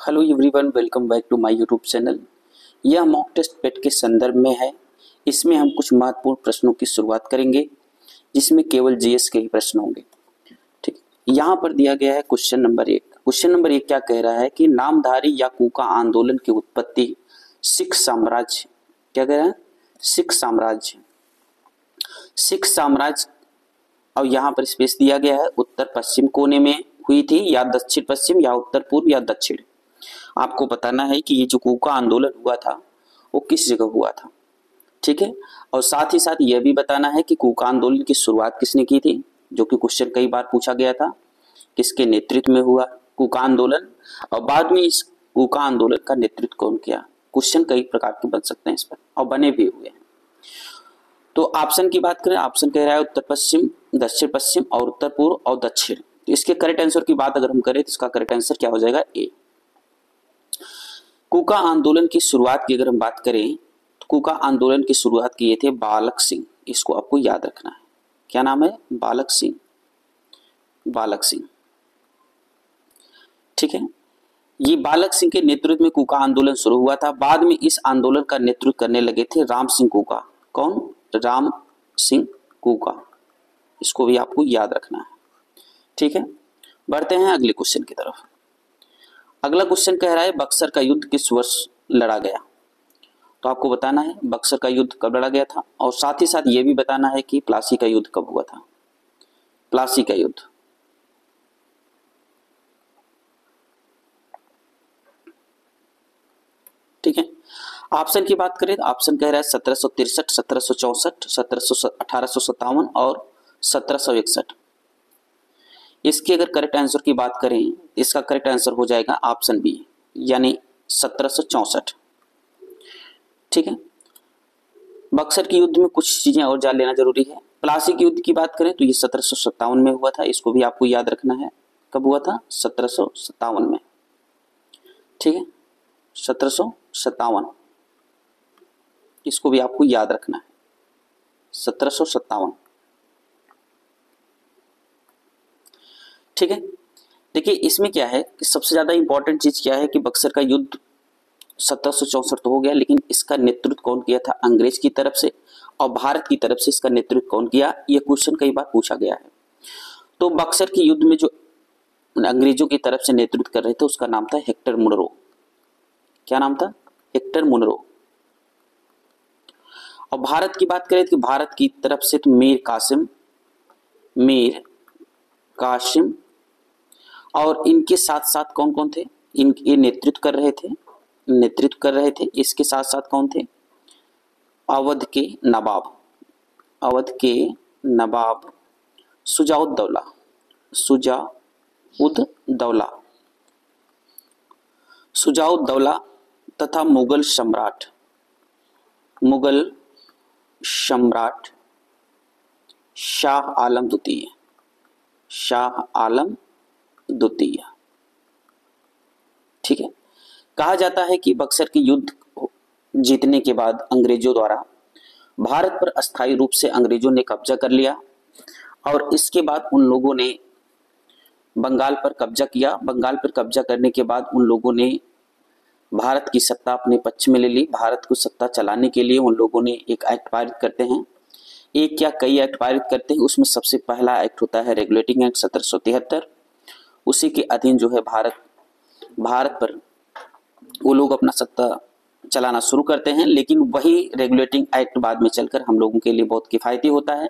Hello everyone, welcome back to my YouTube channel. यह mock test PET के संदर्भ में है। इसमें हम कुछ महत्वपूर्ण प्रश्नों की शुरुआत करेंगे, जिसमें केवल जीएस के ही प्रश्न होंगे। ठीक, यहाँ पर दिया गया है क्वेश्चन नंबर 1। क्वेश्चन नंबर 1 क्या कह रहा है कि नामधारी या कूका आंदोलन की उत्पत्ति सिख साम्राज्य, क्या कह रहा है, सिख साम्राज्य, सिख साम्राज्य। और यहाँ पर स्पेस दिया गया है उत्तर पश्चिम कोने में हुई थी, या दक्षिण पश्चिम, या उत्तर पूर्व, या दक्षिण। आपको बताना है कि ये जो कूका आंदोलन हुआ था वो किस जगह हुआ था। ठीक है, और साथ ही साथ यह भी बताना है कि कूका आंदोलन की शुरुआत किसने की थी, जो कि क्वेश्चन कई बार पूछा गया था। किसके नेतृत्व में हुआ कूका आंदोलन, और बाद में इस कूका आंदोलन का नेतृत्व कौन किया। क्वेश्चन कई प्रकार के बन सकते हैं इस पर, और बने भी हुए हैं। तो ऑप्शन की बात करें, ऑप्शन कह रहा है उत्तर पश्चिम, दक्षिण पश्चिम, और उत्तर पूर्व और दक्षिण। तो इसके करेक्ट आंसर की बात अगर हम करें तो इसका करेक्ट आंसर क्या हो जाएगा, ए। कूका आंदोलन की शुरुआत की अगर हम बात करें तो कूका आंदोलन की शुरुआत किए थे बालक सिंह। इसको आपको याद रखना है, क्या नाम है, बालक सिंह, बालक सिंह। ठीक है, ये बालक सिंह के नेतृत्व में कूका आंदोलन शुरू हुआ था। बाद में इस आंदोलन का नेतृत्व करने लगे थे राम सिंह कूका। कौन, राम सिंह कूका। इसको भी आपको याद रखना है। ठीक है, बढ़ते हैं अगले क्वेश्चन की तरफ। अगला क्वेश्चन कह रहा है बक्सर का युद्ध किस वर्ष लड़ा गया। तो आपको बताना है बक्सर का युद्ध कब लड़ा गया था, और साथ ही साथ ये भी बताना है कि प्लासी का युद्ध कब हुआ था। प्लासी का युद्ध, ठीक है। ऑप्शन की बात करें तो ऑप्शन कह रहा है 1763, 1764, 1857 और 1761। इसके अगर करेक्ट आंसर की बात करें, इसका करेक्ट आंसर हो जाएगा ऑप्शन बी, यानी 1764। ठीक है, बक्सर के युद्ध में कुछ चीजें और जान लेना जरूरी है। प्लासी के युद्ध की बात करें तो ये 1757 में हुआ था। इसको भी आपको याद रखना है, कब हुआ था, 1757 में। ठीक है, 1757, इसको भी आपको याद रखना है, 1757। ठीक है, देखिए इसमें क्या है कि सबसे ज्यादा इंपॉर्टेंट चीज क्या है कि बक्सर का युद्ध 1764 तो हो गया, लेकिन इसका नेतृत्व कौन किया था, अंग्रेज की तरफ से, और भारत की तरफ से इसका नेतृत्व कौन किया, यह क्वेश्चन कई बार पूछा गया है। तो बक्सर के युद्ध में जो अंग्रेजों की तरफ से नेतृत्व कर रहे थे उसका नाम था हेक्टर मुनरो। क्या नाम था, हेक्टर मुनरो। और भारत की बात करें तो भारत की तरफ से तो मीर कासिम, मीर कासिम, और इनके साथ साथ कौन कौन थे, इनके नेतृत्व कर रहे थे, नेतृत्व कर रहे थे। इसके साथ साथ कौन थे, अवध के नवाब, अवध के नवाब शुजाउद्दौला, शुजाउद्दौला, शुजाउद्दौला तथा मुगल सम्राट, मुगल सम्राट शाह आलम द्वितीय, शाह आलम द्वितीय। ठीक है, कहा जाता है कि बक्सर के युद्ध जीतने के बाद अंग्रेजों द्वारा भारत पर अस्थायी रूप से अंग्रेजों ने कब्जा कर लिया, और इसके बाद उन लोगों ने बंगाल पर कब्जा किया। बंगाल पर कब्जा करने के बाद उन लोगों ने भारत की सत्ता अपने पक्ष में ले ली। भारत को सत्ता चलाने के लिए उन लोगों ने एक एक्ट पारित करते हैं, एक या कई एक्ट पारित करते हैं। उसमें सबसे पहला एक्ट होता है रेगुलेटिंग एक्ट 1773। उसी के अधीन जो है भारत पर वो लोग अपना सत्ता चलाना शुरू करते हैं। लेकिन वही रेगुलेटिंग एक्ट बाद में चलकर हम लोगों के लिए बहुत किफायती होता है,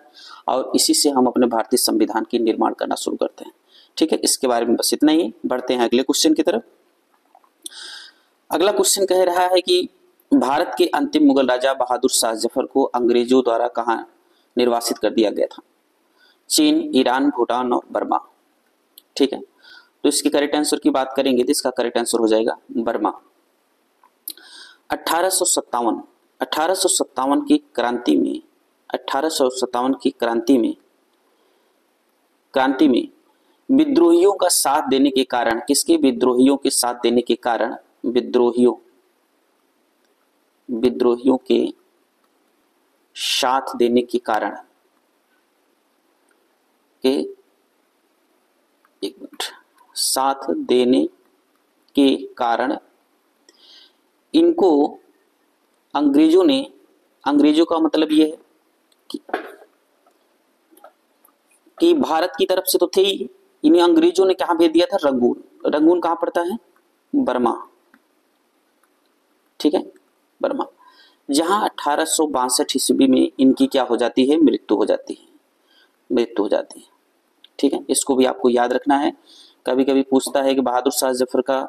और इसी से हम अपने भारतीय संविधान की निर्माण करना शुरू करते हैं। ठीक है, इसके बारे में बस इतना ही। बढ़ते हैं अगले क्वेश्चन की तरफ। अगला क्वेश्चन कह रहा है कि भारत के अंतिम मुगल राजा बहादुर शाह जफर को अंग्रेजों द्वारा कहाँ निर्वासित कर दिया गया था। चीन, ईरान, भूटान और बर्मा। ठीक है, तो इसके करेक्ट आंसर की बात करेंगे तो इसका करेक्ट आंसर हो जाएगा बर्मा। 1857 की क्रांति में, 1857 की क्रांति में विद्रोहियों का साथ देने के कारण, किसके, विद्रोहियों के साथ देने के कारण, विद्रोहियों के साथ देने के कारण के, एक मिनट, साथ देने के कारण इनको अंग्रेजों का मतलब ये है कि भारत की तरफ से तो थे ही, इन्हें अंग्रेजों ने कहां भेज दिया था? रंगून। रंगून कहां पड़ता है? बर्मा, ठीक है, बर्मा, जहां 1862 ईस्वी में इनकी क्या हो जाती है? मृत्यु हो जाती है, मृत्यु हो जाती है, ठीक है। इसको भी आपको याद रखना है। कभी कभी पूछता है कि बहादुर शाह जफर का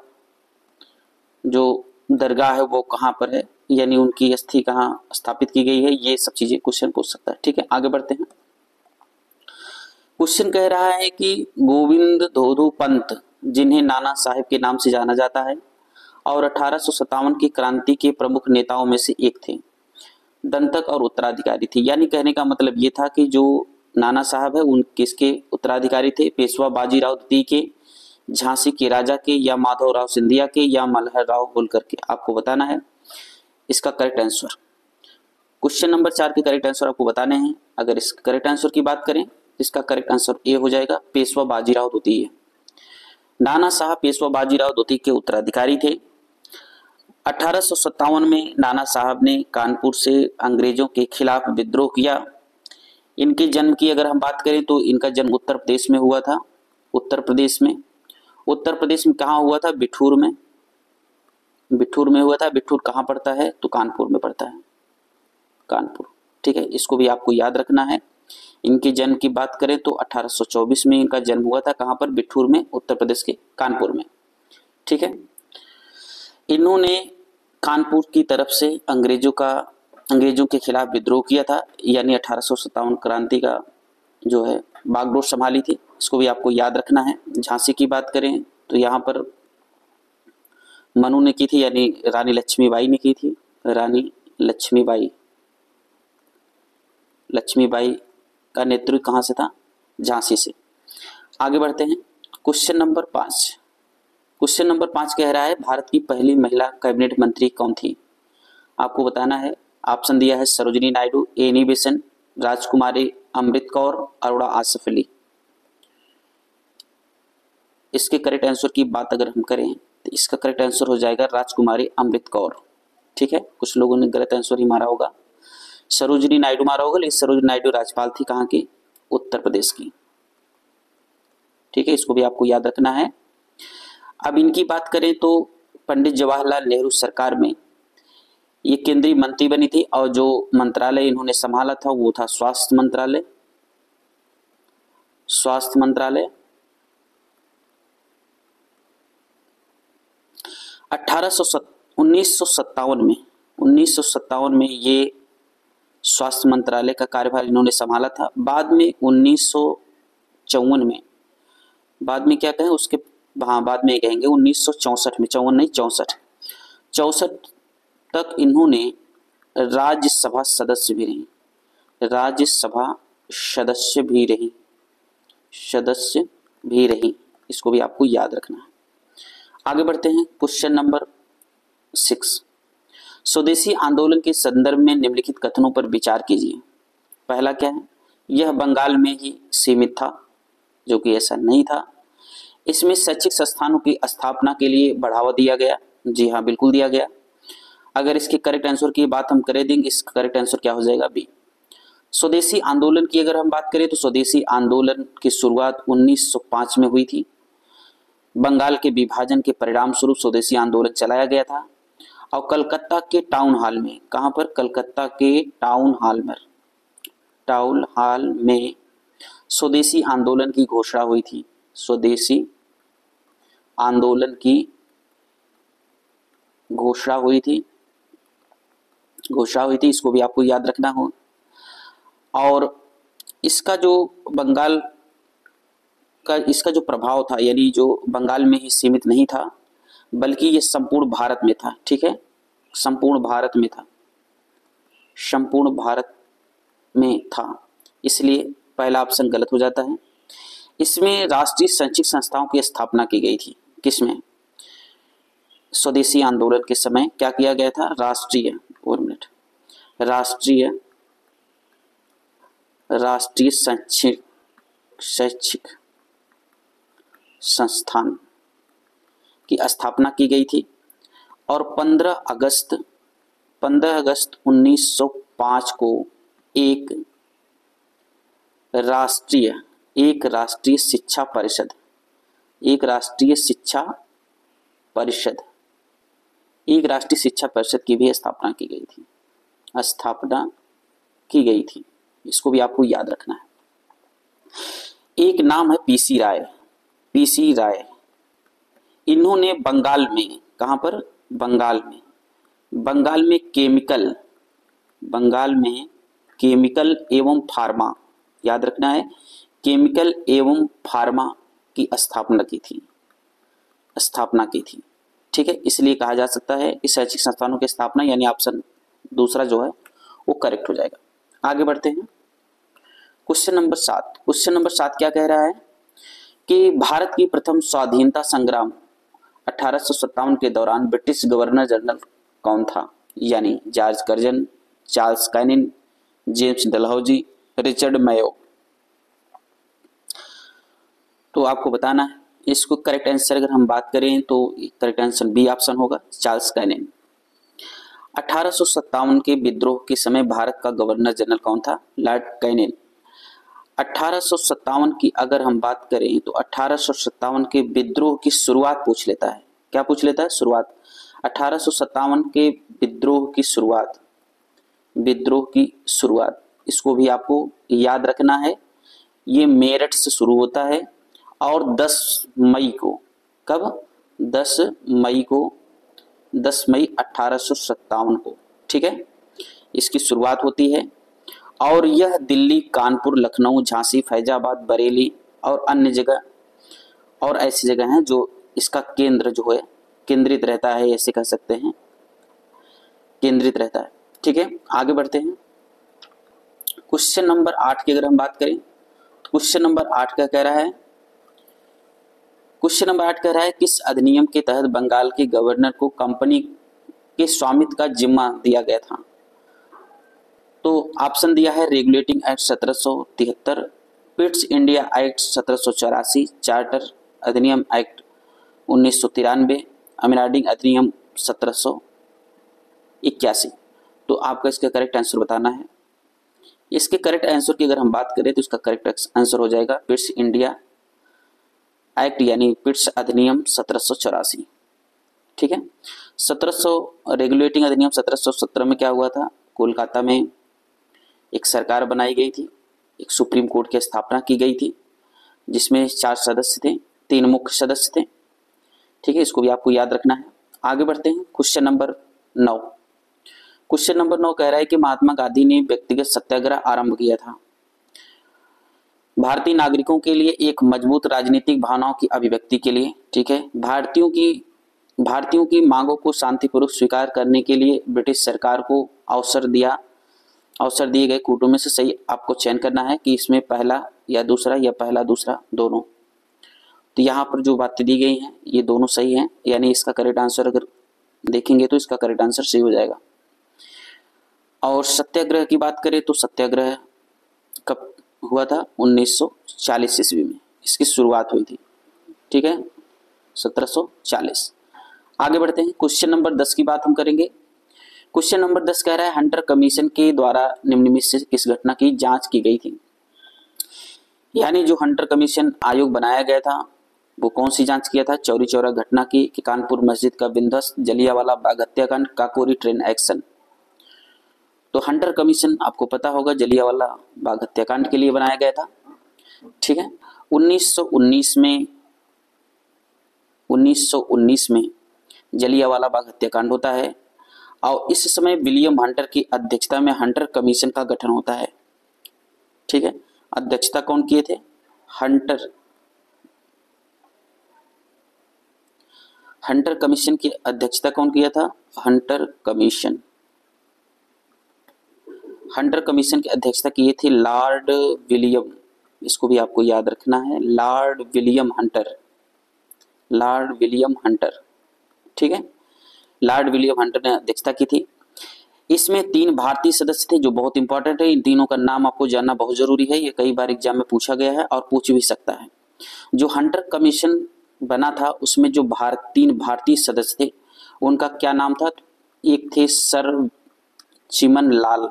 जो दरगाह है वो कहाँ पर है, यानी उनकी अस्थि कहाँ स्थापित की गई है, ये सब चीजें क्वेश्चन पूछ सकता है, ठीक है। आगे बढ़ते हैं। क्वेश्चन कह रहा है कि गोविंद धोधू पंत, जिन्हें नाना साहेब के नाम से जाना जाता है और 1857 की क्रांति के प्रमुख नेताओं में से एक थे, दंतक और उत्तराधिकारी थे। यानी कहने का मतलब ये था कि जो नाना साहब है उन किसके उत्तराधिकारी थे? पेशवा बाजीराव द्वितीय के, झांसी के राजा के, या माधवराव सिंधिया के, या मल्हार राव होलकर के? आपको बताना है इसका करेक्ट आंसर। क्वेश्चन नंबर 4 के करेक्ट आंसर आपको बताने हैं। अगर इस करेक्ट आंसर की बात करें, इसका करेक्ट आंसर ए हो जाएगा, पेशवा बाजीराव द्वितीय। नाना साहब पेशवा बाजीराव द्वितीय के उत्तराधिकारी थे। 1857 में नाना साहब ने कानपुर से अंग्रेजों के खिलाफ विद्रोह किया। इनके जन्म की अगर हम बात करें तो इनका जन्म उत्तर प्रदेश में हुआ था। उत्तर प्रदेश में, उत्तर प्रदेश में कहाँ हुआ था? बिठूर में, बिठूर में हुआ था। बिठूर कहाँ पड़ता है? तो कानपुर में पड़ता है, कानपुर, ठीक है। इसको भी आपको याद रखना है। इनके जन्म की बात करें तो 1824 में इनका जन्म हुआ था। कहाँ पर? बिठूर में, उत्तर प्रदेश के कानपुर में, ठीक है। इन्होंने कानपुर की तरफ से अंग्रेजों के खिलाफ विद्रोह किया था, यानी 1857 क्रांति का जो है बागडोर संभाली थी। इसको भी आपको याद रखना है। झांसी की बात करें तो यहाँ पर मनु ने की थी, यानी रानी लक्ष्मीबाई ने की थी। रानी लक्ष्मीबाई का नेतृत्व कहाँ से था? झांसी से। आगे बढ़ते हैं। Question number 5। क्वेश्चन नंबर 5 कह रहा है भारत की पहली महिला कैबिनेट मंत्री कौन थी? आपको बताना है। ऑप्शन दिया है सरोजिनी नायडू, एनी बेसेंट, राजकुमारी अमृत कौर, अरोड़ा आसिफ अली। इसके करेक्ट आंसर की बात अगर हम करें तो इसका करेक्ट आंसर हो जाएगा राजकुमारी अमृत कौर, ठीक है। कुछ लोगों ने गलत आंसर ही मारा होगा, सरोजिनी नायडू मारा होगा, लेकिन सरोजिनी नायडू राज्यपाल थी कहाँ की? उत्तर प्रदेश की, ठीक है। इसको भी आपको याद रखना है। अब इनकी बात करें तो पंडित जवाहरलाल नेहरू सरकार में ये केंद्रीय मंत्री बनी थी और जो मंत्रालय इन्होंने संभाला था वो था स्वास्थ्य मंत्रालय। स्वास्थ्य मंत्रालय 1957 में ये स्वास्थ्य मंत्रालय का कार्यभार इन्होंने संभाला था। बाद में 1954 में, बाद में क्या कहें उसके, हाँ बाद में कहेंगे 1964 में, 54 नहीं 64 तक इन्होंने राज्यसभा सदस्य भी रही, राज्यसभा सदस्य भी रही। इसको भी आपको याद रखना है। आगे बढ़ते हैं। Question number 6। स्वदेशी आंदोलन के संदर्भ में निम्नलिखित कथनों पर विचार कीजिए। पहला क्या है? यह बंगाल में ही सीमित था, जो कि ऐसा नहीं था। इसमें शैक्षिक संस्थानों की स्थापना के लिए बढ़ावा दिया गया। जी हाँ, बिल्कुल दिया गया। अगर इसके करेक्ट आंसर की बात हम करें देंगे, इसका करेक्ट आंसर क्या हो जाएगा? बी। स्वदेशी आंदोलन की अगर हम बात करें तो स्वदेशी आंदोलन की शुरुआत 1905 में हुई थी। बंगाल के विभाजन के परिणाम स्वरूप स्वदेशी आंदोलन चलाया गया था और कलकत्ता के टाउन हॉल में, कहां पर? कलकत्ता के टाउन हॉल में स्वदेशी आंदोलन की घोषणा हुई थी। स्वदेशी आंदोलन की घोषणा हुई थी, इसको भी आपको याद रखना हो। और इसका जो बंगाल का इसका जो प्रभाव था, यानी जो बंगाल में ही सीमित नहीं था बल्कि ये संपूर्ण भारत में था, ठीक है, संपूर्ण भारत में था। इसलिए पहला ऑप्शन गलत हो जाता है। इसमें राष्ट्रीय शैक्षिक संस्थाओं की स्थापना की गई थी। किसमें? स्वदेशी आंदोलन के समय क्या किया गया था? राष्ट्रीय शैक्षिक संस्थान की स्थापना की गई थी और 15 अगस्त 1905 को एक राष्ट्रीय शिक्षा परिषद की भी स्थापना की गई थी। इसको भी आपको याद रखना है। एक नाम है पीसी राय। इन्होंने बंगाल में, कहां पर, बंगाल में केमिकल एवं फार्मा, याद रखना है, केमिकल एवं फार्मा की स्थापना की थी। ठीक है, इसलिए कहा जा सकता है इस शैक्षिक संस्थानों की स्थापना, यानी ऑप्शन दूसरा जो है वो करेक्ट हो जाएगा। आगे बढ़ते हैं। क्वेश्चन नंबर 7 क्या कह रहा है कि भारत की प्रथम स्वाधीनता संग्राम 1857 के दौरान ब्रिटिश गवर्नर जनरल कौन था? यानी George Curzon, Charles Canning, James Dalhousie, Richard Mayo. तो आपको बताना है इसको। करेक्ट आंसर अगर हम बात करें तो करेक्ट आंसर बी ऑप्शन होगा, चार्ल्स कैनिंग। 1857 के विद्रोह के समय भारत का गवर्नर जनरल कौन था? Lord Canning. 1857 की अगर हम बात करें तो 1857 के विद्रोह की शुरुआत पूछ लेता है। क्या पूछ लेता है? शुरुआत। 1857 के विद्रोह की शुरुआत, इसको भी आपको याद रखना है। ये मेरठ से शुरू होता है और 10 मई को, कब? 10 मई 1857 को, ठीक है, इसकी शुरुआत होती है। और यह दिल्ली, कानपुर, लखनऊ, झांसी, फैजाबाद, बरेली और अन्य जगह और ऐसी जगह हैं जो इसका केंद्र जो है केंद्रित रहता है, ऐसे कह सकते हैं, केंद्रित रहता है। ठीक है, आगे बढ़ते हैं। क्वेश्चन नंबर 8 की अगर हम बात करें तो क्वेश्चन नंबर 8 क्या कह रहा है? क्वेश्चन नंबर 8 कह रहा है किस अधिनियम के तहत बंगाल के गवर्नर को कंपनी के स्वामित्व का जिम्मा दिया गया था? तो ऑप्शन दिया है regulating act 1773, Pitt's India act 1784, charter अधिनियम एक्ट 1993, अमेंडिंग अधिनियम 1781। तो आपको इसका करेक्ट आंसर बताना है। इसके करेक्ट आंसर की अगर हम बात करें तो इसका करेक्ट आंसर हो जाएगा पिट्स इंडिया एक्ट, यानी पिट्स अधिनियम 1784। ठीक है, 1700 रेगुलेटिंग अधिनियम 1717 में क्या हुआ था? कोलकाता में एक सरकार बनाई गई थी, एक सुप्रीम कोर्ट की स्थापना की गई थी जिसमें 4 सदस्य थे, 3 मुख्य सदस्य थे। ठीक है, इसको भी आपको याद रखना है। आगे बढ़ते हैं। क्वेश्चन नंबर 9 कह रहा है कि महात्मा गांधी ने व्यक्तिगत सत्याग्रह आरंभ किया था भारतीय नागरिकों के लिए एक मजबूत राजनीतिक भावनाओं की अभिव्यक्ति के लिए। ठीक है, भारतीयों की मांगों को शांतिपूर्वक स्वीकार करने के लिए ब्रिटिश सरकार को अवसर दिए गए कूटों में से सही आपको चयन करना है कि इसमें पहला या दूसरा या पहला दूसरा दोनों। तो यहाँ पर जो बातें दी गई हैं ये दोनों सही हैं, यानी इसका करेक्ट आंसर अगर देखेंगे तो इसका करेक्ट आंसर सही हो जाएगा। और सत्याग्रह की बात करें तो सत्याग्रह कब हुआ था? 1940 ईस्वी में इसकी शुरुआत हुई थी। ठीक है, 1740। आगे बढ़ते हैं। क्वेश्चन नंबर 10 की बात हम करेंगे। क्वेश्चन नंबर 10 कह रहा है हंटर कमीशन के द्वारा निम्न में से किस घटना की जांच की गई थी? यानी जो हंटर कमीशन आयोग बनाया गया था वो कौन सी जांच किया था? चौरी चौरा घटना की, कि कानपुर मस्जिद का विध्वंस, जलियांवाला बाग हत्याकांड, काकोरी ट्रेन एक्शन। तो हंटर कमीशन आपको पता होगा जलियांवाला बाग हत्याकांड के लिए बनाया गया था। ठीक है, 1919 में जलियांवाला बाग हत्याकांड होता है और इस समय विलियम हंटर की अध्यक्षता में हंटर कमीशन का गठन होता है। ठीक है, अध्यक्षता कौन किए थे? हंटर कमीशन की अध्यक्षता कौन किया था? हंटर कमीशन की अध्यक्षता किए थे लॉर्ड विलियम, इसको भी आपको याद रखना है, लॉर्ड विलियम हंटर। ठीक है, लॉर्ड विलियम हंटर ने अध्यक्षता की थी। इसमें 3 भारतीय सदस्य थे जो बहुत इंपॉर्टेंट है। इन तीनों का नाम आपको जानना बहुत जरूरी है, ये कई बार एग्जाम में पूछा गया है और पूछ भी सकता है। जो हंटर कमीशन बना था उसमें जो तीन भारतीय सदस्य थे उनका क्या नाम था? एक थे सर चिमन लाल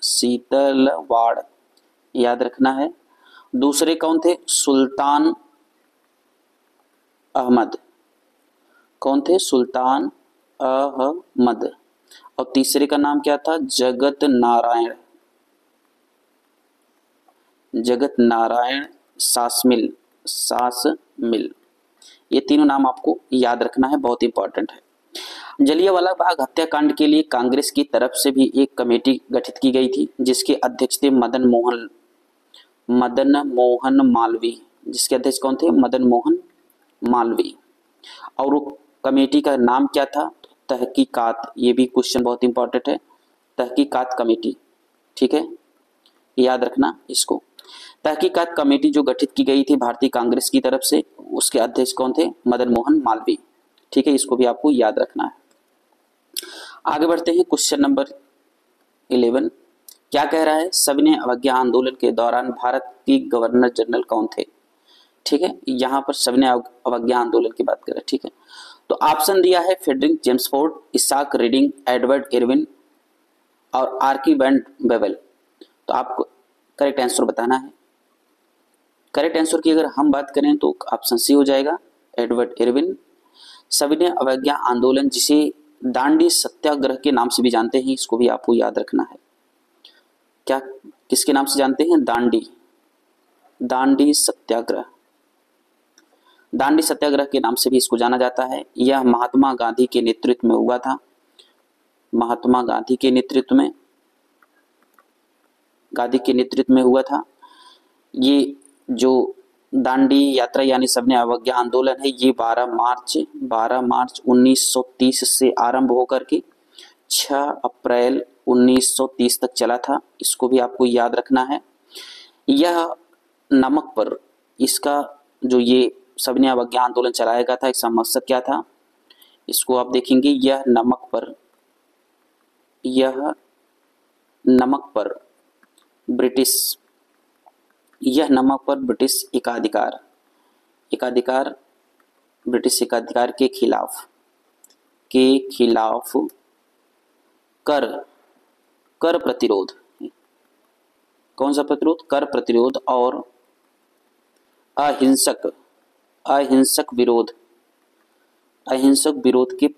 शीतलवाड़, याद रखना है। दूसरे कौन थे? सुल्तान अहमद। कौन थे? सुल्तान अहमद। और तीसरे का नाम क्या था? जगत नारायण सासमिल। ये तीनों नाम आपको याद रखना है, बहुत इंपॉर्टेंट है। जलियांवाला बाग हत्याकांड के लिए कांग्रेस की तरफ से भी एक कमेटी गठित की गई थी जिसके अध्यक्ष थे मदन मोहन मालवीय। जिसके अध्यक्ष कौन थे? मदन मोहन मालवीय। और वो कमेटी का नाम क्या था? तहकीकात। ये भी क्वेश्चन बहुत इंपॉर्टेंट है, तहकीकात कमेटी। ठीक है, याद रखना इसको। तहकीकात कमेटी जो गठित की गई थी भारतीय कांग्रेस की तरफ से, उसके अध्यक्ष कौन थे? मदन मोहन मालवीय। ठीक है, इसको भी आपको याद रखना है। आगे बढ़ते हैं, क्वेश्चन नंबर 11 क्या कह रहा है? सविनय अवज्ञा आंदोलन के दौरान भारत की गवर्नर जनरल कौन थे? ठीक है, यहां पर सविनय अवज्ञा आंदोलन की बात करें। ठीक है, तो ऑप्शन दिया है Frederick Chelmsford, Isaac Reading, Edward Irwin और आर्की वैन बेवेल। तो आपको करेक्ट आंसर बताना है। करेक्ट आंसर की अगर हम बात करें तो ऑप्शन सी हो जाएगा, एडवर्ड इरविन। सविनय अवज्ञा आंदोलन जिसे दांडी सत्याग्रह के नाम से भी जानते हैं, इसको भी आपको याद रखना है। क्या किसके नाम से जानते हैं? दांडी सत्याग्रह। दांडी सत्याग्रह के नाम से भी इसको जाना जाता है। यह महात्मा गांधी के नेतृत्व में हुआ था। महात्मा गांधी के नेतृत्व में हुआ था। ये जो दांडी यात्रा यानी सविनय अवज्ञा आंदोलन है, ये 12 मार्च 1930 से आरंभ होकर के 6 अप्रैल 1930 तक चला था। इसको भी आपको याद रखना है। यह नमक पर, इसका जो ये सविनय अवज्ञा आंदोलन चलाया गया था, इसका मकसद क्या था? इसको आप देखेंगे, यह नमक पर ब्रिटिश एकाधिकार ब्रिटिश एकाधिकार के खिलाफ कर प्रतिरोध। कौन सा प्रतिरोध? कर प्रतिरोध और अहिंसक विरोध के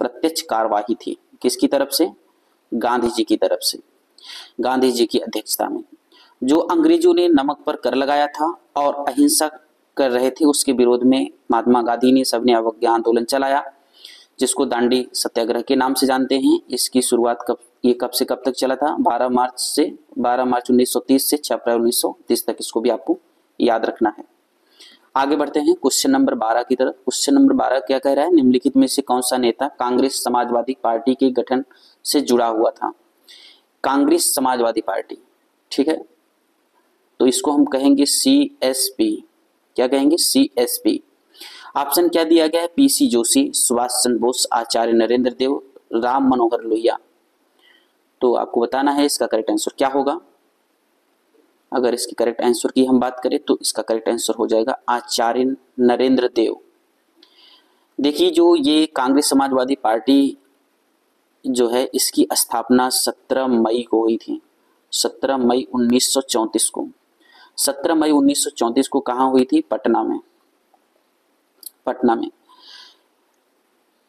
प्रत्यक्ष कार्यवाही थी। किसकी तरफ से? गांधी जी की तरफ से। गांधी जी की अध्यक्षता में जो अंग्रेजों ने नमक पर कर लगाया था और अहिंसा कर रहे थे, उसके विरोध में महात्मा गांधी ने सविनय अवज्ञा आंदोलन चलाया, जिसको दांडी सत्याग्रह के नाम से जानते हैं। इसकी शुरुआत कब से कब तक चला था? 12 मार्च 1930 से 6 अप्रैल 1930 तक। इसको भी आपको याद रखना है। आगे बढ़ते हैं क्वेश्चन नंबर 12 की तरफ। क्वेश्चन नंबर 12 क्या कह रहा है? निम्नलिखित में से कौन सा नेता कांग्रेस समाजवादी पार्टी के गठन से जुड़ा हुआ था? कांग्रेस समाजवादी पार्टी। ठीक है, तो इसको हम कहेंगे CSP। क्या कहेंगे? CSP। ऑप्शन क्या दिया गया है? PC जोशी, सुभाष चंद्र बोस, आचार्य नरेंद्र देव, राम मनोहर लोहिया। तो आपको बताना है इसका करेक्ट आंसर क्या होगा। अगर इसकी करेक्ट आंसर की हम बात करें तो इसका करेक्ट आंसर हो जाएगा आचार्य नरेंद्र देव। देखिए, जो ये कांग्रेस समाजवादी पार्टी जो है, इसकी स्थापना 17 मई को हुई थी। 17 मई 1934 को। 17 मई 1934 को कहाँ हुई थी? पटना में।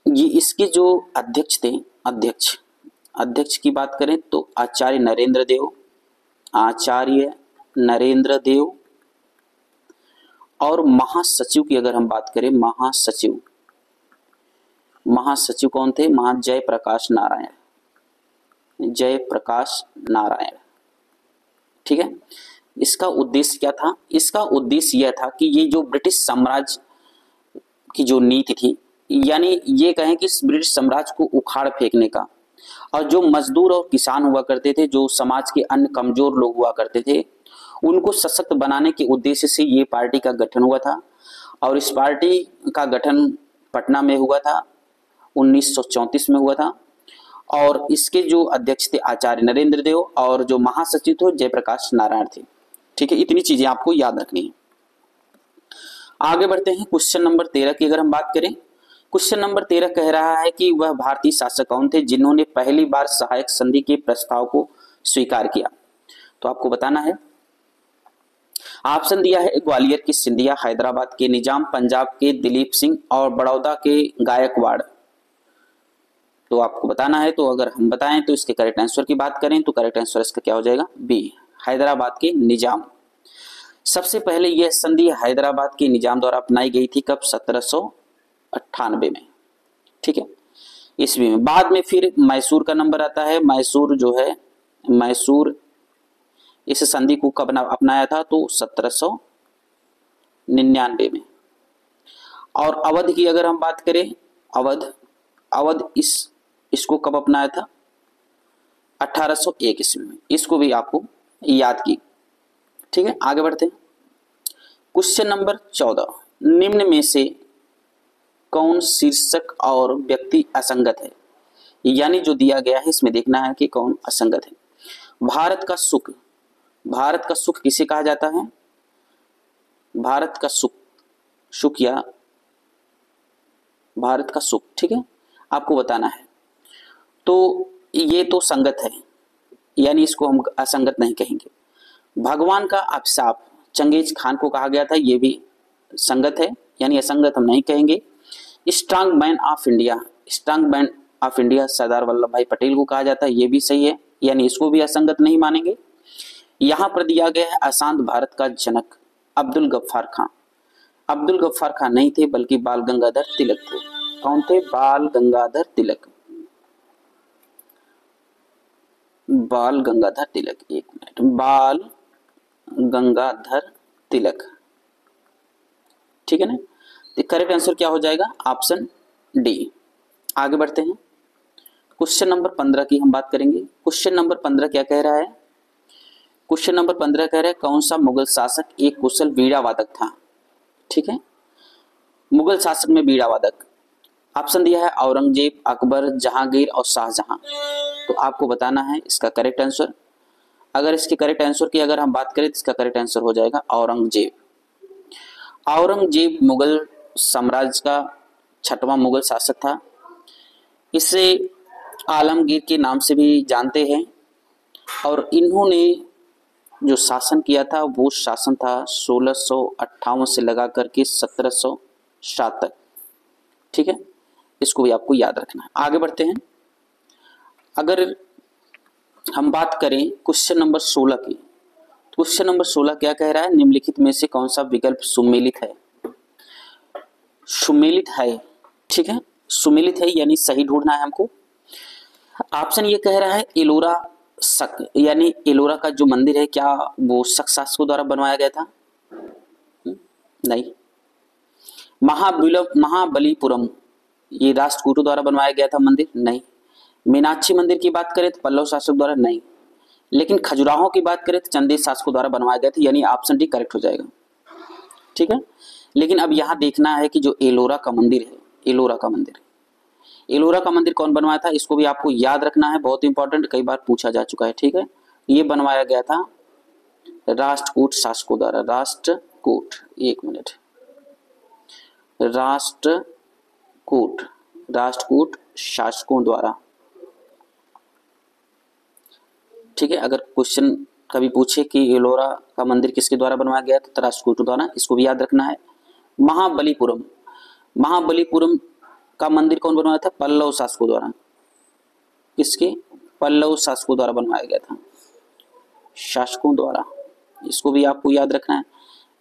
ये इसके जो अध्यक्ष थे, अध्यक्ष की बात करें तो आचार्य नरेंद्र देव। और महासचिव की अगर हम बात करें, महासचिव कौन थे? जयप्रकाश नारायण। ठीक है, इसका उद्देश्य क्या था? इसका उद्देश्य यह था कि ये जो ब्रिटिश साम्राज्य की जो नीति थी, यानी ये कहें कि ब्रिटिश साम्राज्य को उखाड़ फेंकने का, और जो मजदूर और किसान हुआ करते थे, जो समाज के अन्य कमजोर लोग हुआ करते थे, उनको सशक्त बनाने के उद्देश्य से ये पार्टी का गठन हुआ था। और इस पार्टी का गठन पटना में हुआ था, 1934 में हुआ था। और इसके जो अध्यक्ष थे आचार्य नरेंद्र देव और जो महासचिव थे जयप्रकाश नारायण थे। ठीक है, इतनी चीजें आपको याद रखनी है। आगे बढ़ते हैं क्वेश्चन नंबर 13 की अगर हम बात करें। क्वेश्चन नंबर 13 कह रहा है कि वह भारतीय शासक कौन थे जिन्होंने पहली बार सहायक संधि के प्रस्ताव को स्वीकार किया। तो आपको बताना है। ऑप्शन दिया है ग्वालियर के सिंधिया, हैदराबाद के निजाम, पंजाब के दिलीप सिंह और बड़ौदा के गायकवाड़। तो आपको बताना है। तो अगर हम बताएं तो इसके करेक्ट आंसर की बात करें तो करेक्ट आंसर इसका क्या हो जाएगा, बी, हैदराबाद के निजाम। सबसे पहले यह संधि हैदराबाद के निजाम द्वारा अपनाई गई थी, कब, 1798 में। ठीक है, ईस्वी में। बाद में फिर मैसूर का नंबर आता है। मैसूर जो है, मैसूर इस संधि को कब अपनाया था, तो 1799 में। और अवध की अगर हम बात करें, अवध इसको कब अपनाया था, 1801 ईस्वी में। इसको भी आपको याद की। ठीक है, आगे बढ़ते हैं। क्वेश्चन नंबर 14, निम्न में से कौन शीर्षक और व्यक्ति असंगत है। यानी जो दिया गया है इसमें देखना है कि कौन असंगत है। भारत का सुख, भारत का सुख किसे कहा जाता है, भारत का सुख या भारत का सुख। ठीक है, आपको बताना है। तो ये तो संगत है, यानी इसको हम असंगत नहीं कहेंगे। भगवान का अभिशाप चंगेज खान को कहा गया था, ये भी संगत है, यानी असंगत हम नहीं कहेंगे। Strong man of India, strong man of India Sardar Vallabhbhai Patel को कहा जाता है, ये भी सही है, यानी इसको भी असंगत नहीं मानेंगे। यहां पर दिया गया है अशांत भारत का जनक अब्दुल गफ्फार खां। अब्दुल गफ्फार खां नहीं थे बल्कि बाल गंगाधर तिलक थे। कौन थे, बाल गंगाधर तिलक, बाल गंगाधर तिलक, एक मिनट, बाल गंगाधर तिलक। ठीक है ना, तो करेक्ट आंसर क्या हो जाएगा, ऑप्शन डी। आगे बढ़ते हैं। क्वेश्चन नंबर 15 की हम बात करेंगे। क्वेश्चन नंबर 15 क्या कह रहा है, क्वेश्चन नंबर 15 कह रहा है कौन सा मुगल शासक एक कुशल बीड़ा वादक था। ठीक है, मुगल शासक में बीड़ा वादक। ऑप्शन दिया है औरंगजेब, अकबर, जहांगीर और शाहजहां। तो आपको बताना है इसका करेक्ट आंसर। अगर इसके करेक्ट आंसर की अगर हम बात करें तो इसका करेक्ट आंसर हो जाएगा औरंगजेब। औरंगजेब मुगल साम्राज्य का 6वां मुगल शासक था। इसे आलमगीर के नाम से भी जानते हैं। और इन्होंने जो शासन किया था वो शासन था 1658 से लगा करके 1707 तक। ठीक है, इसको भी आपको याद रखना है। आगे बढ़ते हैं। अगर हम बात करें क्वेश्चन नंबर 16 की, क्वेश्चन नंबर 16 क्या कह रहा है, निम्नलिखित में से कौन सा विकल्प सुमेलित है, सुमेलित है। ठीक है, सुमेलित है यानी सही ढूंढना है हमको। ऑप्शन ये कह रहा है एलोरा शक, यानी एलोरा का जो मंदिर है क्या वो शक शासकों द्वारा बनवाया गया था, नहीं। महाबलीपुरम ये राष्ट्रकूटों द्वारा बनवाया गया था मंदिर, नहीं। मीनाक्षी मंदिर की बात करें तो पल्लव शासक द्वारा, नहीं। लेकिन खजुराहो की बात करें तो चंदेल शासकों द्वारा बनवाया गया था, यानी ऑप्शन डी करेक्ट हो जाएगा। ठीक है, लेकिन अब यहां देखना है कि जो एलोरा का मंदिर है, एलोरा का मंदिर, एलोरा का मंदिर कौन बनवाया था, इसको भी आपको याद रखना है, बहुत इंपॉर्टेंट, कई बार पूछा जा चुका है। ठीक है, ये बनवाया गया था राष्ट्रकूट शासकों द्वारा, राष्ट्रकूट, एक मिनट, राष्ट्रकूट शासकों द्वारा। ठीक है, अगर क्वेश्चन कभी पूछे कि एलोरा का मंदिर किसके द्वारा बनवाया गया तो राष्ट्रकूट द्वारा, इसको भी याद रखना है। महाबलीपुरम, महाबलीपुरम का मंदिर कौन बनवाया था, पल्लव शासकों द्वारा। किसके, पल्लव शासकों द्वारा बनवाया गया था, शासकों द्वारा, इसको भी आपको याद रखना है।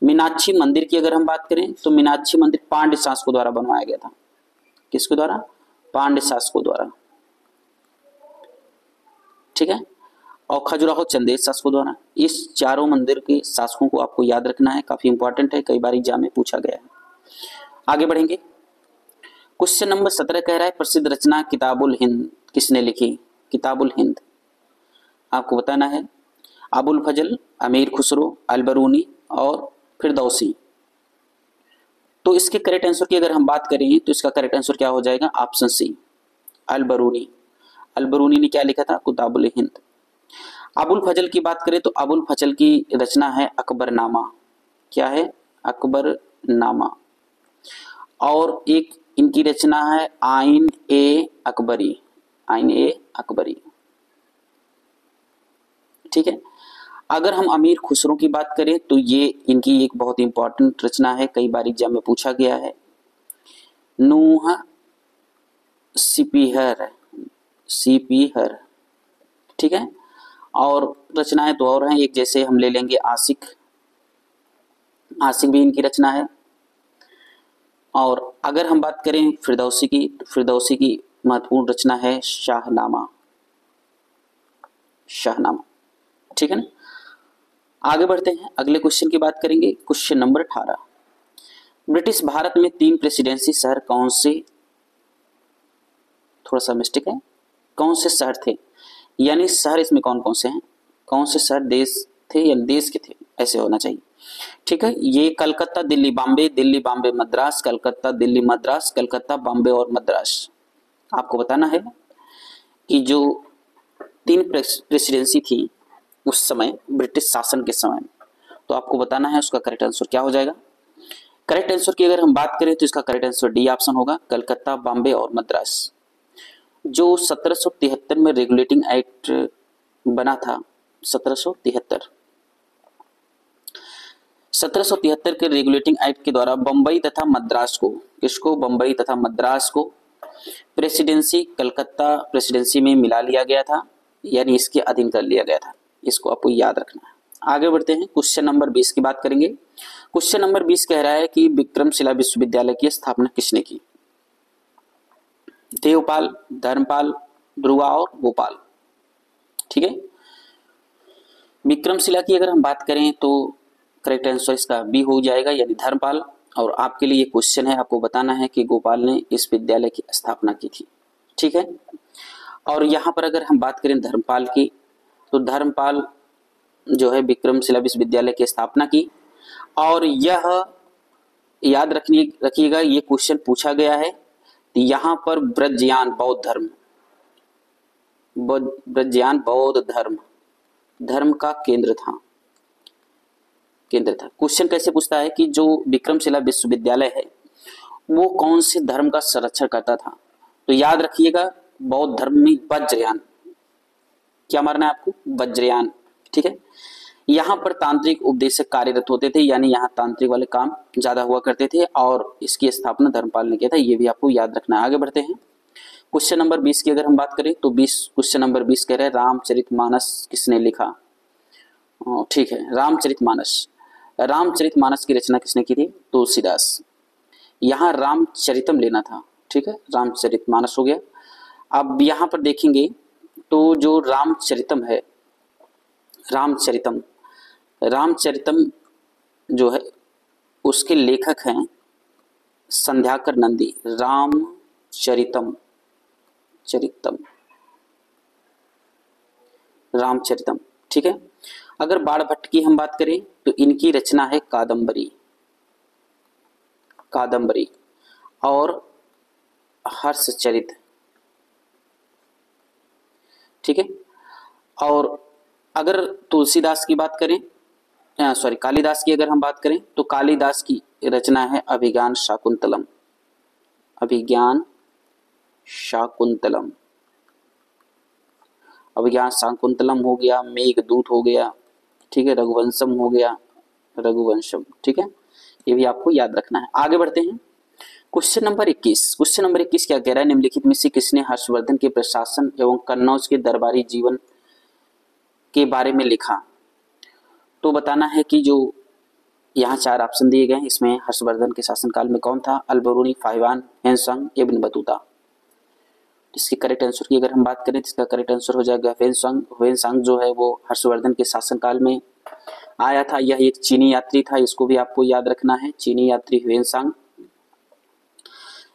मीनाक्षी मंदिर की अगर हम बात करें तो मीनाक्षी मंदिर पांड्य शासकों द्वारा बनवाया गया था, किसके द्वारा, पांड्य शासकों द्वारा। ठीक है, और खजुराहो चंदेल शासकों द्वारा। इस चारों मंदिर के शासकों को आपको याद रखना है, काफी इंपॉर्टेंट है, कई बार एग्जाम में पूछा गया है। आगे बढ़ेंगे। क्वेश्चन नंबर 17 कह रहा है प्रसिद्ध रचना किताबुल हिंद किसने लिखी, किताबुल हिंद। आपको बताना है अबुल फजल, अमीर खुसरो, अलबरूनी और फिरदौसी। तो इसके करेक्ट आंसर की अगर हम बात करें तो इसका करेक्ट आंसर क्या हो जाएगा, ऑप्शन सी, अलबरूनी। अलबरूनी ने क्या लिखा था? कुताबुल हिंद। अबुल फजल की बात करें तो अबुल फजल की रचना है अकबरनामा। क्या है? अकबरनामा। और एक इनकी रचना है आइन ए अकबरी। आइन ए अकबरी, ठीक है। अगर हम अमीर खुसरो की बात करें तो ये इनकी एक बहुत इंपॉर्टेंट रचना है, कई बार एग्जाम में पूछा गया है। नूह सिपीहर, सिपीहर, ठीक है। और रचनाएं तो और हैं, एक जैसे हम ले लेंगे आशिक, आशिक भी इनकी रचना है। और अगर हम बात करें फिरदौसी की, तो फिरदौसी की महत्वपूर्ण रचना है शाहनामा, शाहनामा, ठीक है ना। आगे बढ़ते हैं, अगले क्वेश्चन की बात करेंगे, क्वेश्चन नंबर 18। ब्रिटिश भारत में 3 प्रेसिडेंसी शहर कौन से, थोड़ा सा मिस्टेक है, कौन से शहर थे, यानी शहर इसमें कौन कौन से हैं, कौन से शहर देश थे या देश के थे, ऐसे होना चाहिए, ठीक है। ये कलकत्ता दिल्ली बॉम्बे, दिल्ली बॉम्बे मद्रास, कलकत्ता दिल्ली मद्रास, कलकत्ता बॉम्बे और मद्रास। आपको बताना है कि जो 3 प्रेसिडेंसी थी उस समय ब्रिटिश शासन के समय में, तो आपको बताना है उसका करेक्ट आंसर क्या हो जाएगा। करेक्ट आंसर की अगर हम बात करें तो इसका करेक्ट आंसर डी ऑप्शन होगा, कलकत्ता बॉम्बे और मद्रास। जो 1773 में रेगुलेटिंग एक्ट बना था, 1773 के रेगुलेटिंग एक्ट के द्वारा बंबई तथा मद्रास को, किसको? बंबई तथा मद्रास को प्रेसिडेंसी कलकत्ता प्रेसिडेंसी में मिला लिया गया था, यानी इसके अधीन कर लिया गया था। इसको आपको याद रखना है। आगे बढ़ते हैं, क्वेश्चन नंबर 20 की बात करेंगे। क्वेश्चन नंबर 20 कह रहा है कि विक्रमशिला विश्वविद्यालय की स्थापना किसने की? देवपाल, धर्मपाल, ध्रुवा और गोपाल, ठीक है। विक्रमशिला की अगर हम बात करें तो करेक्ट आंसर इसका बी हो जाएगा, यानी धर्मपाल। और आपके लिए क्वेश्चन है, आपको बताना है कि गोपाल ने इस विद्यालय की स्थापना की थी, ठीक है। और यहाँ पर अगर हम बात करें धर्मपाल की, तो धर्मपाल जो है विक्रमशिला विश्वविद्यालय की स्थापना की। और यह याद रखिएगा, ये क्वेश्चन पूछा गया है, यहाँ पर ब्रजयान बौद्ध धर्म, ब्रजयान बौद्ध धर्म का केंद्र था। क्वेश्चन कैसे पूछता है कि जो विक्रमशिला विश्वविद्यालय है वो कौन से धर्म का संरक्षण करता था? तो याद रखिएगा बौद्ध धर्म में वज्रयान, क्या मारना है आपको? वज्रयान, ठीक है। यहाँ पर तांत्रिक उपदेशक कार्यरत होते थे, यानी यहाँ तांत्रिक वाले काम ज्यादा हुआ करते थे, और इसकी स्थापना धर्मपाल ने किया था, ये भी आपको याद रखना है। आगे बढ़ते हैं, क्वेश्चन नंबर 20 की अगर हम बात करें तो क्वेश्चन नंबर 20 कह रहे हैं रामचरितमानस किसने लिखा? ठीक है, रामचरितमानस की रचना किसने की थी? तुलसीदास। यहाँ रामचरितम लेना था, ठीक है, रामचरितमानस हो गया। अब यहाँ पर देखेंगे तो जो रामचरितम है, रामचरितम जो है उसके लेखक हैं संध्याकर नंदी। रामचरितम, ठीक है। अगर बाणभट्ट की हम बात करें तो इनकी रचना है कादंबरी और हर्षचरित, ठीक है। और अगर तुलसीदास की बात करें, कालिदास की अगर हम बात करें तो कालिदास की रचना है अभिज्ञान शाकुंतलम हो गया, मेघदूत हो गया, ठीक है, रघुवंशम, ठीक है, ये भी आपको याद रखना है। आगे बढ़ते हैं, क्वेश्चन नंबर 21 क्या कह रहा है? निम्नलिखित में से किसने हर्षवर्धन के प्रशासन एवं कन्नौज के दरबारी जीवन के बारे में लिखा? तो बताना है कि जो यहाँ 4 ऑप्शन दिए गए हैं, इसमें हर्षवर्धन के शासनकाल में कौन था? Alberuni, Fahien, Hiuen Tsang, Ibn Battuta. इसकी करेक्ट आंसर की अगर हम बात करें तो इसका करेक्ट आंसर हो जाएगा ह्वेनसांग जो है वो हर्षवर्धन के शासनकाल में आया था। यह एक चीनी यात्री था, इसको भी आपको याद रखना है, चीनी यात्री ह्वेनसांग।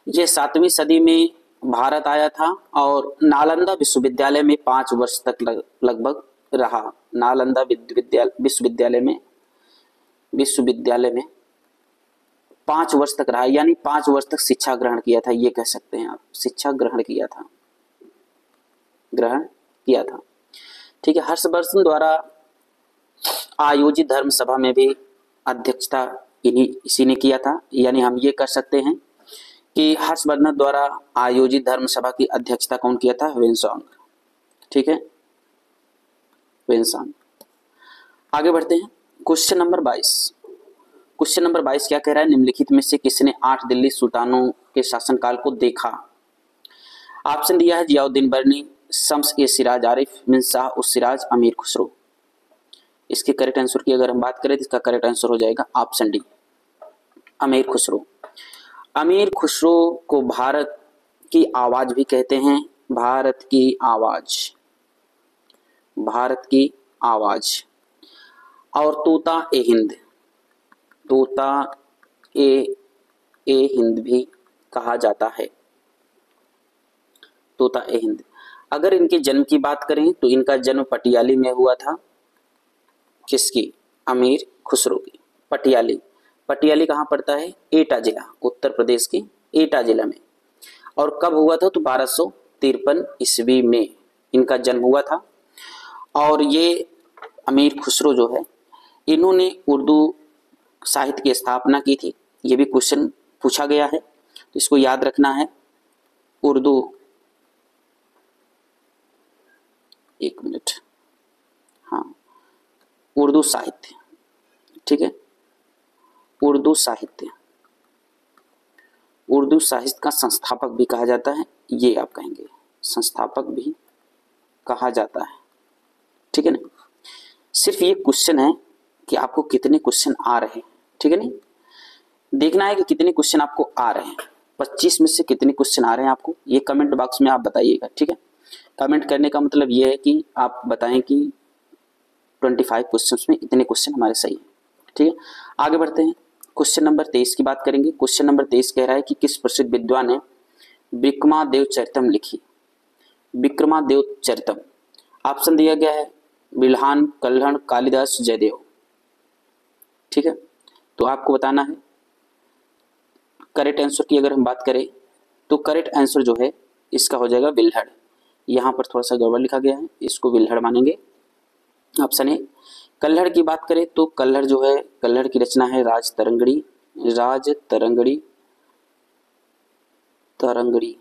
यह 7वीं सदी में भारत आया था और नालंदा विश्वविद्यालय में 5 वर्ष तक लगभग रहा। नालंदा विश्वविद्यालय में 5 वर्ष तक रहा, यानी 5 वर्ष तक शिक्षा ग्रहण किया था, ये कह सकते हैं आप, शिक्षा ग्रहण किया था। ग्रहण किया था। ठीक है, हर्षवर्धन द्वारा आयोजित धर्म सभा में भी अध्यक्षता इसी ने किया था। यानी हम ये कर सकते हैं कि हर्षवर्धन द्वारा आयोजित धर्म सभा की अध्यक्षता कौन किया था? ह्वेनसांग। ठीक है, ह्वेनसांग। आगे बढ़ते हैं, क्वेश्चन नंबर 22। क्वेश्चन नंबर 22 क्या कह रहा है? निम्नलिखित में से किसने 8 दिल्ली सुल्तानों के शासनकाल को देखा? ऑप्शन दिया है जियाउद्दीन बर्नी, शम्स ए सिराज आरिफ, मिर्जा उस सिराज, अमीर खुसरो। इसके करेक्ट आंसर की अगर हम बात करें तो इसका करेक्ट आंसर हो जाएगा ऑप्शन डी, अमीर खुसरो। अमीर खुसरो को भारत की आवाज भी कहते हैं, भारत की आवाज, भारत की आवाज। और तोता ए हिंद, तोता ए हिंद भी कहा जाता है, तोता ए हिंद। अगर इनके जन्म की बात करें तो इनका जन्म पटियाली में हुआ था। किसकी? अमीर खुसरो की। पटियाली, पटियाली कहाँ पड़ता है? एटा जिला, उत्तर प्रदेश के एटा जिला में। और कब हुआ था? तो 1253 ईस्वी में इनका जन्म हुआ था। और ये अमीर खुसरो जो है, इन्होंने उर्दू साहित्य की स्थापना की थी। ये भी क्वेश्चन पूछा गया है, तो इसको याद रखना है। उर्दू, एक मिनट, हाँ, उर्दू साहित्य, ठीक है, उर्दू साहित्य, उर्दू साहित्य का संस्थापक भी कहा जाता है, ये आप कहेंगे, संस्थापक भी कहा जाता है। ठीक है ना? सिर्फ ये क्वेश्चन है कि आपको कितने क्वेश्चन आ रहे हैं। ठीक है, नहीं देखना है कि कितने क्वेश्चन आपको आ रहे हैं, 25 में से कितने क्वेश्चन आ रहे हैं आपको, ये कमेंट बॉक्स में आप बताइएगा। ठीक है, कमेंट करने का मतलब ये है कि आप बताएं कि 25 क्वेश्चन में इतने क्वेश्चन हमारे सही है। ठीक है, आगे बढ़ते हैं, क्वेश्चन नंबर 23 की बात करेंगे। क्वेश्चन नंबर 23 कह रहा है कि किस प्रसिद्ध विद्वान ने विक्रमादेव चरितम लिखी? विक्रमादेव चरितम, ऑप्शन दिया गया है बिल्हान, कल्हण, कालिदास, जयदेव। ठीक है, तो आपको बताना है। करेक्ट आंसर की अगर हम बात करें तो करेक्ट आंसर जो है इसका हो जाएगा विल्हड़। यहाँ पर थोड़ा सा गड़बड़ लिखा गया है, इसको विल्हड़ मानेंगे। Option A. कल्हड़ की बात करें तो कल्हड़ जो है, कल्हड़ की रचना है राज तरंगड़ी, राज तरंगड़ी, तरंगड़ी,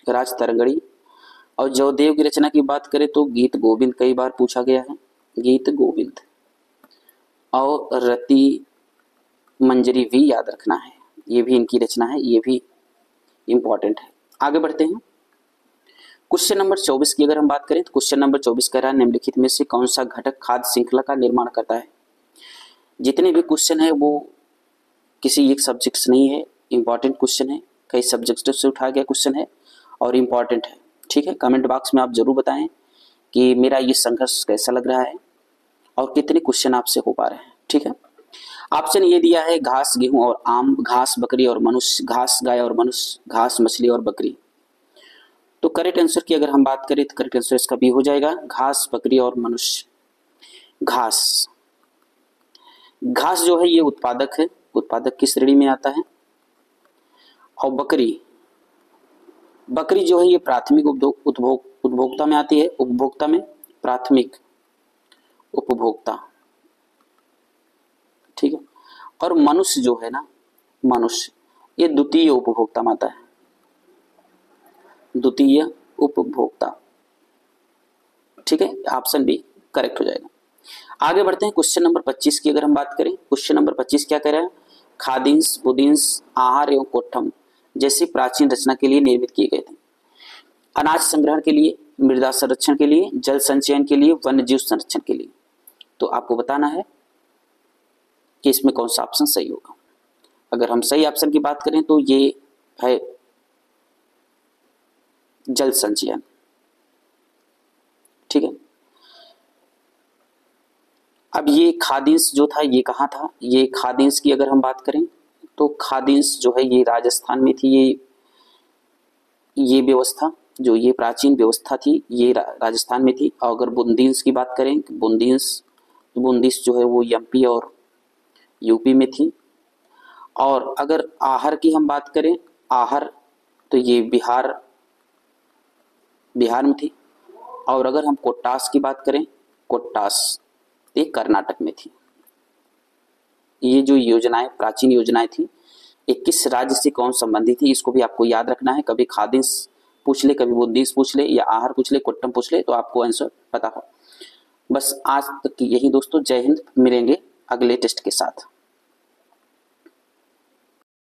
राज तरंगड़ी। और जयदेव की रचना की बात करें तो गीत गोविंद कई बार पूछा गया है, गीत गोविंद। और रति मंजरी भी याद रखना है, ये भी इनकी रचना है, ये भी इंपॉर्टेंट है। आगे बढ़ते हैं, क्वेश्चन नंबर 24 की अगर हम बात करें तो क्वेश्चन नंबर 24 कह रहा है निम्नलिखित में से कौन सा घटक खाद्य श्रृंखला का निर्माण करता है? जितने भी क्वेश्चन है वो किसी एक सब्जेक्ट से नहीं है, इंपॉर्टेंट क्वेश्चन है, कई सब्जेक्ट से उठाया गया क्वेश्चन है और इंपॉर्टेंट है। ठीक है, कमेंट बॉक्स में आप जरूर बताएं कि मेरा ये संघर्ष कैसा लग रहा है और कितने क्वेश्चन आपसे हो पा रहे हैं। ठीक है, ऑप्शन ये दिया है घास, गेहूं और आम, घास, बकरी और मनुष्य, घास, गाय और मनुष्य, घास, मछली और बकरी। तो करेक्ट आंसर की अगर हम बात करें तो करेक्ट आंसर इसका बी हो जाएगा, घास, बकरी और मनुष्य। घास, घास जो है ये उत्पादक है, उत्पादक की श्रेणी में आता है। और बकरी, बकरी जो है ये प्राथमिक उपभोक्ता में आती है, उपभोक्ता में, प्राथमिक उपभोक्ता। ठीक है, और मनुष्य जो है ना, मनुष्य ये द्वितीय उपभोक्ता में आता है, द्वितीय उपभोक्ता। ठीक है, ऑप्शन बी करेक्ट हो जाएगा। आगे बढ़ते हैं, क्वेश्चन नंबर 25 की अगर हम बात करें, क्वेश्चन नंबर 25 क्या कह रहा है? खादिंस, बुदिंस, आहार एवं कोठम जैसी प्राचीन रचना के लिए निर्मित किए गए थे। अनाज संग्रहण के लिए, मृदा संरक्षण के लिए, जल संचयन के लिए, वन्य जीव संरक्षण के लिए। तो आपको बताना है कि इसमें कौन सा ऑप्शन सही होगा। अगर हम सही ऑप्शन की बात करें तो ये है जल संचयन। ठीक है, अब ये खादिंस जो था ये कहाँ था? ये खादिंस की अगर हम बात करें तो खादिंस जो है ये राजस्थान में थी। ये व्यवस्था जो ये प्राचीन व्यवस्था थी ये राजस्थान में थी। और अगर बूंदीस की बात करें, बूंदीस जो है वो एमपी और यूपी में थी। और अगर आहार की हम बात करें, आहार, तो ये बिहार बिहार में थी। और अगर हम कोटास की बात करें, कोटास ये कर्नाटक में थी। ये जो योजनाएं, प्राचीन योजनाएं थी, ये किस राज्य से कौन संबंधित थी, इसको भी आपको याद रखना है। कभी खादिश पूछ ले, कभी बुंदीस पूछ ले, या आहार पूछ ले, कोट्टम पूछ ले, तो आपको आंसर पता हो। बस आज तक की यही दोस्तों। जय हिंद। मिलेंगे अगले टेस्ट के साथ।